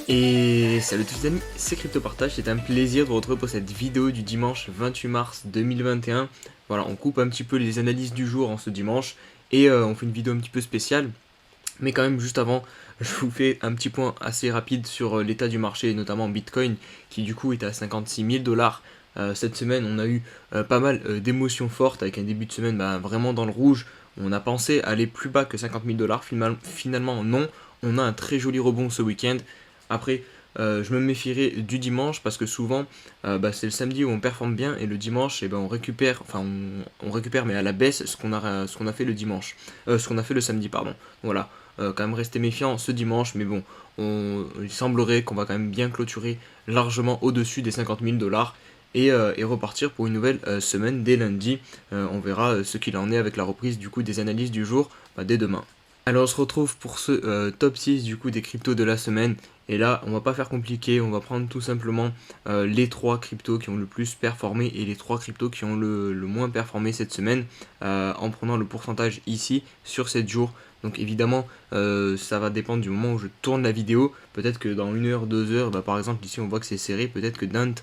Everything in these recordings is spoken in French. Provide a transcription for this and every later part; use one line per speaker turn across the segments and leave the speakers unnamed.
Et salut tous les amis, c'est CryptoPartage, c'est un plaisir de vous retrouver pour cette vidéo du dimanche 28 mars 2021. Voilà, on coupe un petit peu les analyses du jour en ce dimanche et on fait une vidéo un petit peu spéciale. Mais quand même, juste avant, je vous fais un petit point assez rapide sur l'état du marché, notamment Bitcoin, qui du coup est à 56 000 dollars. Cette semaine, on a eu pas mal d'émotions fortes avec un début de semaine vraiment dans le rouge. On a pensé aller plus bas que 50 000 dollars. Finalement, non. On a un très joli rebond ce week-end. Après, je me méfierai du dimanche parce que souvent, c'est le samedi où on performe bien et le dimanche, on récupère, on récupère mais à la baisse ce qu'on a fait le dimanche, ce qu'on a fait le samedi, pardon. Voilà, quand même rester méfiant ce dimanche, mais bon, il semblerait qu'on va quand même bien clôturer largement au-dessus des 50 000 dollars et repartir pour une nouvelle semaine dès lundi. On verra ce qu'il en est avec la reprise du coup des analyses du jour dès demain. Alors on se retrouve pour ce top 6 du coup des cryptos de la semaine. Et là, on va pas faire compliqué, on va prendre tout simplement les 3 cryptos qui ont le plus performé et les 3 cryptos qui ont le moins performé cette semaine, en prenant le pourcentage ici sur 7 jours. Donc évidemment, ça va dépendre du moment où je tourne la vidéo. Peut-être que dans 1 heure, 2 heures, par exemple ici on voit que c'est serré, peut-être que Dant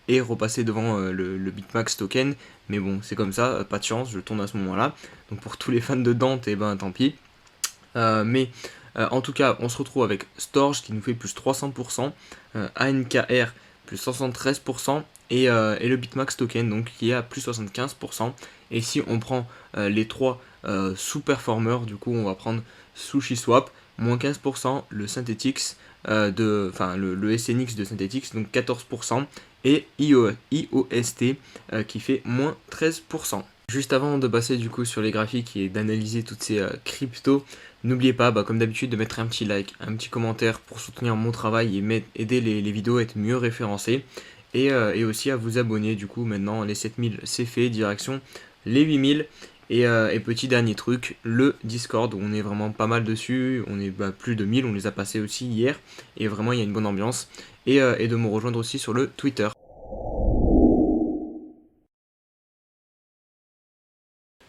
est repassé devant le BitMax token. Mais bon, c'est comme ça, pas de chance, je tourne à ce moment-là. Donc pour tous les fans de Dant, tant pis. En tout cas, on se retrouve avec Storj qui nous fait plus 300%, ANKR plus 73% et le Bitmax token donc qui est à plus 75%. Et si on prend les 3 sous-performeurs, du coup on va prendre SushiSwap, moins 15%, le Synthetix, le SNX de Synthetix, donc 14%, et IOST qui fait moins 13%. Juste avant de passer du coup sur les graphiques et d'analyser toutes ces cryptos, n'oubliez pas comme d'habitude de mettre un petit like, un petit commentaire pour soutenir mon travail et aider les vidéos à être mieux référencées. Et aussi à vous abonner du coup maintenant, les 7000 c'est fait, direction les 8000. Et petit dernier truc, le Discord où on est vraiment pas mal dessus, on est plus de 1000, on les a passés aussi hier. Et vraiment il y a une bonne ambiance. Et de me rejoindre aussi sur le Twitter.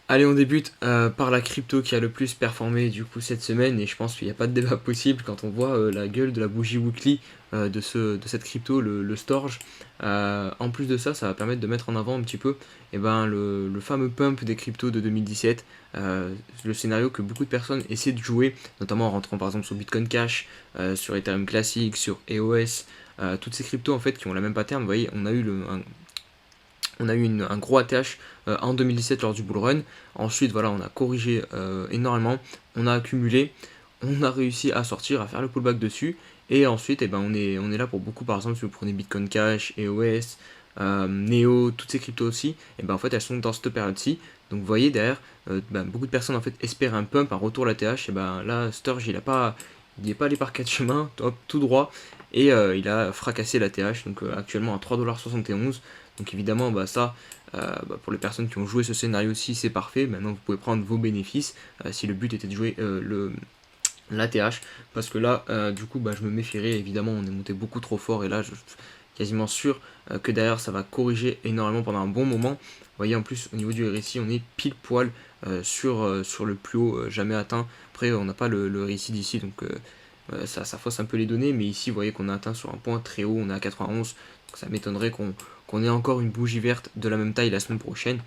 Allez, on débute par la crypto qui a le plus performé du coup cette semaine et je pense qu'il n'y a pas de débat possible quand on voit la gueule de la bougie weekly de cette crypto, le Storj. En plus de ça, ça va permettre de mettre en avant un petit peu le fameux pump des cryptos de 2017, le scénario que beaucoup de personnes essaient de jouer, notamment en rentrant par exemple sur Bitcoin Cash, sur Ethereum Classic, sur EOS, toutes ces cryptos en fait qui ont la même pattern. Vous voyez, on a eu un gros ATH en 2017 lors du bull run. Ensuite, voilà, on a corrigé énormément, on a accumulé, on a réussi à sortir, à faire le pullback dessus. Et ensuite, on est là pour beaucoup. Par exemple, si vous prenez Bitcoin Cash, EOS, Neo, toutes ces cryptos aussi, et en fait, elles sont dans cette période-ci. Donc, vous voyez derrière, beaucoup de personnes en fait espèrent un pump, un retour à l'ATH. Et là, Sturge, il n'est pas allé par 4 chemins, tout droit, et il a fracassé l'ATH. Donc, actuellement à 3,71$. Donc évidemment, pour les personnes qui ont joué ce scénario-ci, c'est parfait. Maintenant, vous pouvez prendre vos bénéfices si le but était de jouer l'ATH. Parce que là, du coup, je me méfierais. Évidemment, on est monté beaucoup trop fort. Et là, je suis quasiment sûr que derrière, ça va corriger énormément pendant un bon moment. Vous voyez, en plus, au niveau du RSI, on est pile poil sur le plus haut jamais atteint. Après, on n'a pas le RSI d'ici, donc ça fausse un peu les données. Mais ici, vous voyez qu'on a atteint sur un point très haut. On est à 91. Donc ça m'étonnerait qu'on ait encore une bougie verte de la même taille la semaine prochaine.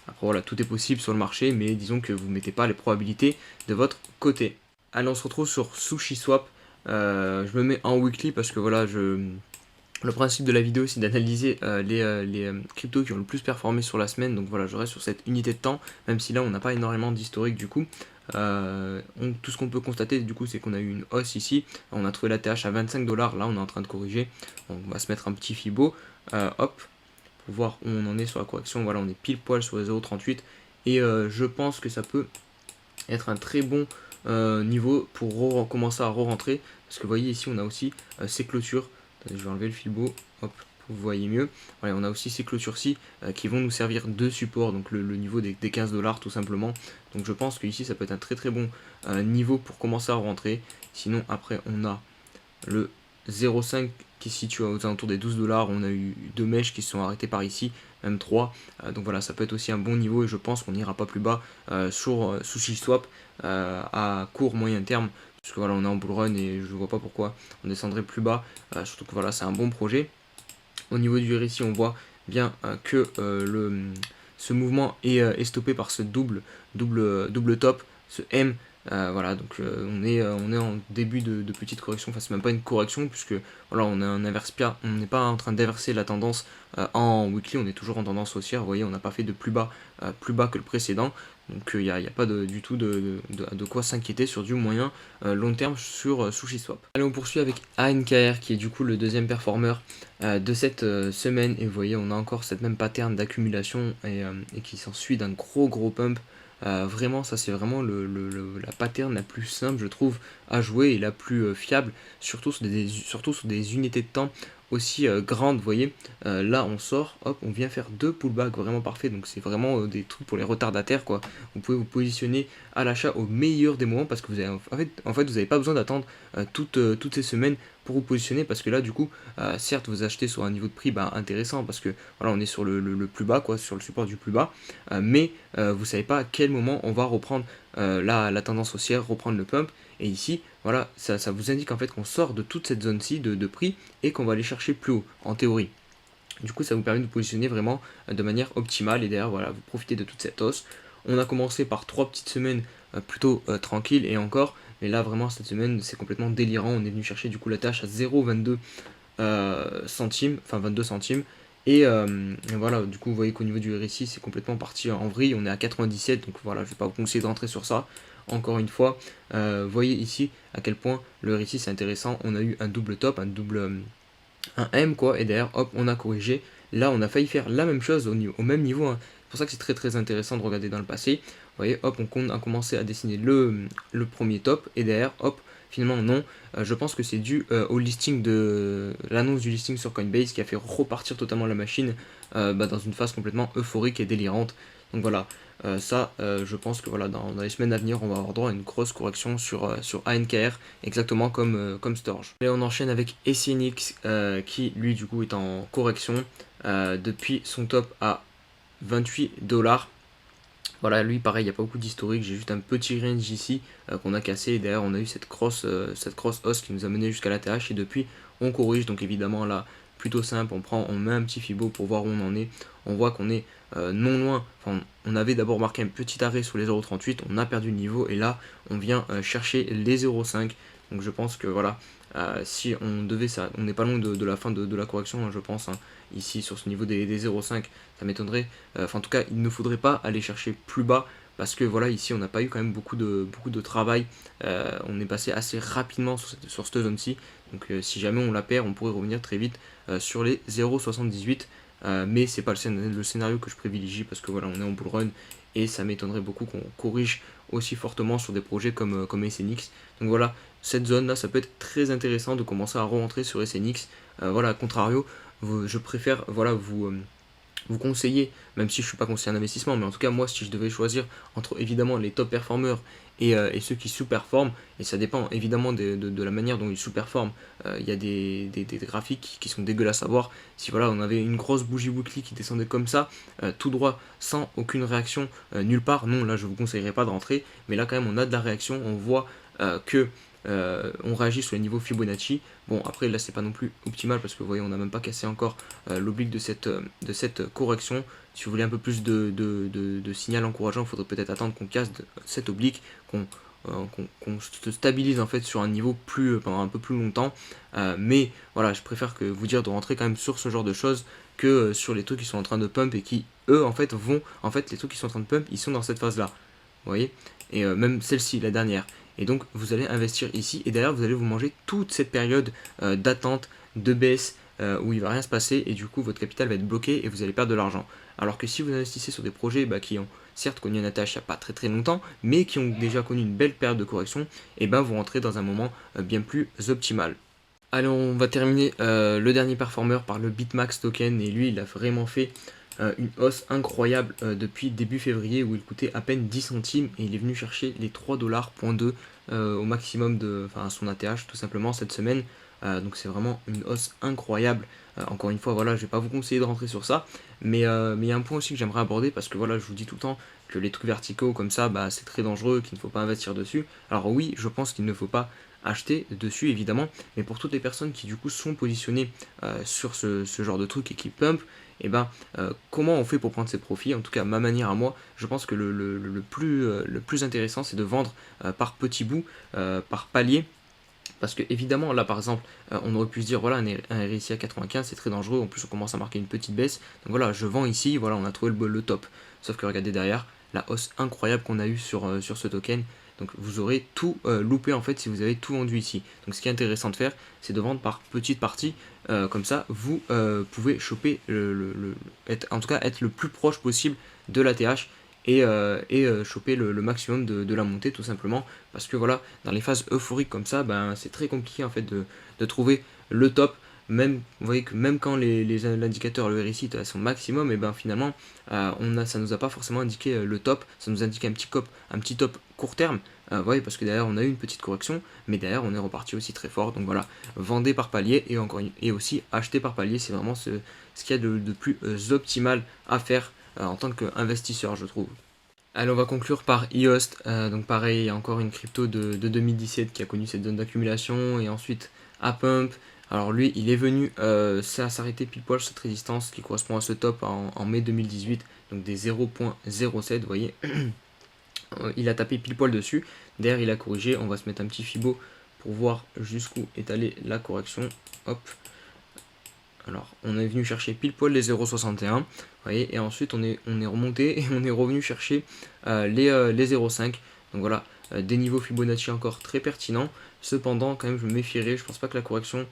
Après voilà, tout est possible sur le marché, mais disons que vous ne mettez pas les probabilités de votre côté. Allez, on se retrouve sur SushiSwap. Je me mets en weekly parce que voilà, le principe de la vidéo c'est d'analyser les cryptos qui ont le plus performé sur la semaine. Donc voilà, je reste sur cette unité de temps, même si là on n'a pas énormément d'historique du coup. Tout ce qu'on peut constater du coup c'est qu'on a eu une hausse ici, on a trouvé la TH à 25$, là on est en train de corriger, donc on va se mettre un petit Fibo, hop, pour voir où on en est sur la correction. Voilà, on est pile poil sur les 0,38 et je pense que ça peut être un très bon niveau pour commencer à re-rentrer, parce que vous voyez ici on a aussi ces clôtures. Attendez, je vais enlever le Fibo, hop, vous voyez mieux. Voilà, on a aussi ces clôtures-ci qui vont nous servir de support, donc le niveau des 15$ tout simplement. Donc je pense qu'ici ça peut être un très très bon niveau pour commencer à rentrer. Sinon après on a le 0,5 qui se situe aux alentours des 12$. On a eu 2 mèches qui se sont arrêtées par ici, même 3. Donc voilà, ça peut être aussi un bon niveau et je pense qu'on n'ira pas plus bas sur SushiSwap à court moyen terme puisque voilà, on est en bull run et je vois pas pourquoi on descendrait plus bas, surtout que voilà, c'est un bon projet. Au niveau du RSI, on voit bien que ce mouvement est stoppé par ce double top, ce M. Voilà, donc on est en début de petite correction, enfin c'est même pas une correction puisque voilà, on a un inverse pia, on n'est pas en train d'inverser la tendance en weekly, on est toujours en tendance haussière, vous voyez, on n'a pas fait de plus bas que le précédent, donc il n'y a pas du tout de quoi s'inquiéter sur du moyen long terme sur SushiSwap. Allez, on poursuit avec ANKR qui est du coup le deuxième performeur de cette semaine, et vous voyez, on a encore cette même pattern d'accumulation et qui s'ensuit d'un gros pump. Vraiment, ça c'est vraiment la pattern la plus simple, je trouve, à jouer et la plus fiable, surtout sur des unités de temps aussi grandes. Vous voyez, là on sort, hop, on vient faire deux pullbacks vraiment parfaits, donc c'est vraiment des trucs pour les retardataires, quoi. Vous pouvez vous positionner à l'achat au meilleur des moments parce que vous avez, en fait vous n'avez pas besoin d'attendre toutes ces semaines pour vous positionner, parce que là du coup certes vous achetez sur un niveau de prix intéressant parce que voilà, on est sur le plus bas, quoi, sur le support du plus bas, mais vous savez pas à quel moment on va reprendre la tendance haussière, reprendre le pump, et ici voilà, ça vous indique en fait qu'on sort de toute cette zone-ci de prix et qu'on va aller chercher plus haut en théorie. Du coup ça vous permet de vous positionner vraiment de manière optimale, et derrière voilà, vous profitez de toute cette hausse. On a commencé par 3 petites semaines plutôt tranquilles, et encore, mais là vraiment cette semaine c'est complètement délirant. On est venu chercher du coup la tâche à 0,22 centimes, enfin 22 centimes. Et voilà, du coup vous voyez qu'au niveau du RSI c'est complètement parti en vrille, on est à 97, donc voilà, je vais pas vous conseiller de rentrer sur ça. Encore une fois, vous voyez ici à quel point le RSI c'est intéressant. On a eu un double top, un M, quoi, et derrière hop on a corrigé. Là on a failli faire la même chose au même niveau, hein. C'est pour ça que c'est très intéressant de regarder dans le passé. Vous voyez, hop, on a commencé à dessiner le premier top, et derrière hop, finalement non. Je pense que c'est dû au listing de l'annonce du listing sur Coinbase qui a fait repartir totalement la machine dans une phase complètement euphorique et délirante. Donc voilà, je pense que voilà, dans les semaines à venir, on va avoir droit à une grosse correction sur ANKR, exactement comme Storage. Et on enchaîne avec SNX qui lui du coup est en correction depuis son top à 28$. Voilà, lui pareil, il n'y a pas beaucoup d'historique, j'ai juste un petit range ici qu'on a cassé, et derrière on a eu cette grosse hausse qui nous a mené jusqu'à la TH, et depuis on corrige. Donc évidemment là, plutôt simple, on met un petit Fibo pour voir où on en est. On voit qu'on est non loin, enfin on avait d'abord marqué un petit arrêt sur les 0,38, on a perdu le niveau, et là on vient chercher les 0,5. Donc je pense que voilà, si on devait ça, on n'est pas loin de la fin de la correction, hein, je pense, hein, ici sur ce niveau des 0,5, ça m'étonnerait. Enfin en tout cas, il ne faudrait pas aller chercher plus bas, parce que voilà, ici on n'a pas eu quand même beaucoup de travail. On est passé assez rapidement sur cette zone-ci. Donc si jamais on la perd, on pourrait revenir très vite sur les 0,78. Mais c'est pas le scénario que je privilégie, parce que voilà, on est en bull run et ça m'étonnerait beaucoup qu'on corrige aussi fortement sur des projets comme SNX. Donc voilà, cette zone là, ça peut être très intéressant de commencer à rentrer sur SNX. Voilà, à contrario, je préfère voilà, vous conseiller, même si je ne suis pas conseiller d'investissement, mais en tout cas moi si je devais choisir entre évidemment les top performeurs et ceux qui sous-performent, et ça dépend évidemment de la manière dont ils sous-performent. Il y a des graphiques qui sont dégueulasses à voir. Si voilà, on avait une grosse bougie weekly qui descendait comme ça, tout droit, sans aucune réaction nulle part, non, là je vous conseillerais pas de rentrer, mais là quand même on a de la réaction, on voit que on réagit sur les niveaux Fibonacci. Bon, après là c'est pas non plus optimal parce que vous voyez, on n'a même pas cassé encore l'oblique de cette correction. Si vous voulez un peu plus de signal encourageant, il faudrait peut-être attendre qu'on casse cette oblique, qu'on se stabilise en fait sur un niveau pendant un peu plus longtemps. Mais voilà, je préfère que vous dire de rentrer quand même sur ce genre de choses que sur les trucs qui sont en train de pump et qui eux en fait les trucs qui sont en train de pump, ils sont dans cette phase là, vous voyez, et même celle-ci, la dernière. Et donc vous allez investir ici, et derrière vous allez vous manger toute cette période d'attente, de baisse, où il va rien se passer, et du coup votre capital va être bloqué et vous allez perdre de l'argent. Alors que si vous investissez sur des projets qui ont certes connu un attache il n'y a pas très longtemps, mais qui ont déjà connu une belle période de correction, et vous rentrez dans un moment bien plus optimal. Allez, on va terminer le dernier performeur par le BitMax token, et lui il a vraiment fait une hausse incroyable depuis début février, où il coûtait à peine 10 centimes, et il est venu chercher les 3,2$ au maximum à son ATH tout simplement cette semaine. donc c'est vraiment une hausse incroyable. Encore une fois, voilà, je vais pas vous conseiller de rentrer sur ça, mais il y a un point aussi que j'aimerais aborder parce que voilà, je vous dis tout le temps que les trucs verticaux comme ça, bah, c'est très dangereux, qu'il ne faut pas investir dessus. Alors oui, je pense qu'il ne faut pas acheter dessus évidemment, mais pour toutes les personnes qui du coup sont positionnées sur ce genre de truc et qui pump, et ben comment on fait pour prendre ses profits? En tout cas, ma manière à moi, je pense que le plus intéressant, c'est de vendre par petits bouts, par palier. Parce que évidemment, là par exemple, on aurait pu se dire, voilà, un RSI à 95, c'est très dangereux, en plus on commence à marquer une petite baisse. Donc voilà, je vends ici, voilà, on a trouvé le top. Sauf que regardez derrière, la hausse incroyable qu'on a eue sur ce token. Donc vous aurez tout loupé en fait si vous avez tout vendu ici. Donc ce qui est intéressant de faire, c'est de vendre par petites parties. Comme ça, vous pouvez choper, en tout cas être le plus proche possible de l'ATH et choper le maximum de la montée tout simplement parce que voilà dans les phases euphoriques comme ça ben, c'est très compliqué en fait de trouver le top même vous voyez que même quand l'indicteur le RSI est à son maximum et ben finalement ça nous a pas forcément indiqué le top, ça nous indique un petit top court terme. Vous voyez parce que derrière on a eu une petite correction mais derrière on est reparti aussi très fort donc voilà vendez par palier et aussi acheter par palier c'est vraiment ce qu'il y a de plus optimal à faire en tant qu'investisseur je trouve. Allez, on va conclure par EOST. Donc pareil, il y a encore une crypto de 2017 qui a connu cette zone d'accumulation et ensuite à pump. Alors lui, il est venu s'arrêter pile poil sur cette résistance qui correspond à ce top en mai 2018, donc des 0.07, vous voyez. Il a tapé pile poil dessus. Derrière, il a corrigé. On va se mettre un petit Fibo pour voir jusqu'où est allée la correction. Hop. Alors, on est venu chercher pile poil les 0,61, voyez, et ensuite on est remonté et on est revenu chercher les 0,5. Donc voilà, des niveaux Fibonacci encore très pertinents. Cependant, quand même, je me méfierais. Je pense pas que la correction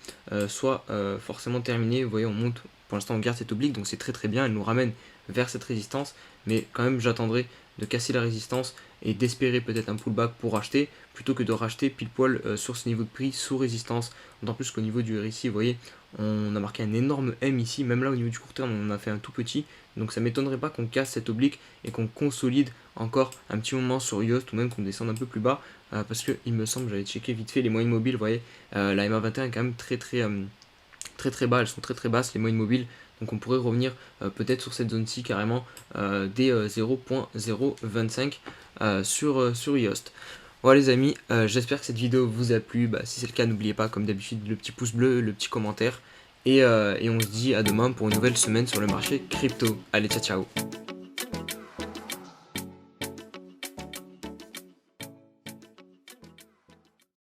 soit forcément terminée. Vous voyez, on monte. Pour l'instant, on garde cette oblique, donc c'est très très bien. Elle nous ramène vers cette résistance, mais quand même, j'attendrai de casser la résistance et d'espérer peut-être un pullback pour acheter plutôt que de racheter pile poil sur ce niveau de prix sous résistance. D'autant plus qu'au niveau du RSI, vous voyez, on a marqué un énorme M ici, même là au niveau du court terme on en a fait un tout petit, donc ça m'étonnerait pas qu'on casse cette oblique et qu'on consolide encore un petit moment sur Yoast ou même qu'on descende un peu plus bas, parce que il me semble, j'avais checké vite fait les moyennes mobiles, vous voyez, la MA21 est quand même très bas, elles sont très basses les moyennes mobiles, donc on pourrait revenir peut-être sur cette zone-ci carrément des 0.025 sur Yoast. Voilà les amis, j'espère que cette vidéo vous a plu. Si c'est le cas, n'oubliez pas comme d'habitude le petit pouce bleu, le petit commentaire. Et on se dit à demain pour une nouvelle semaine sur le marché crypto. Allez, ciao ciao.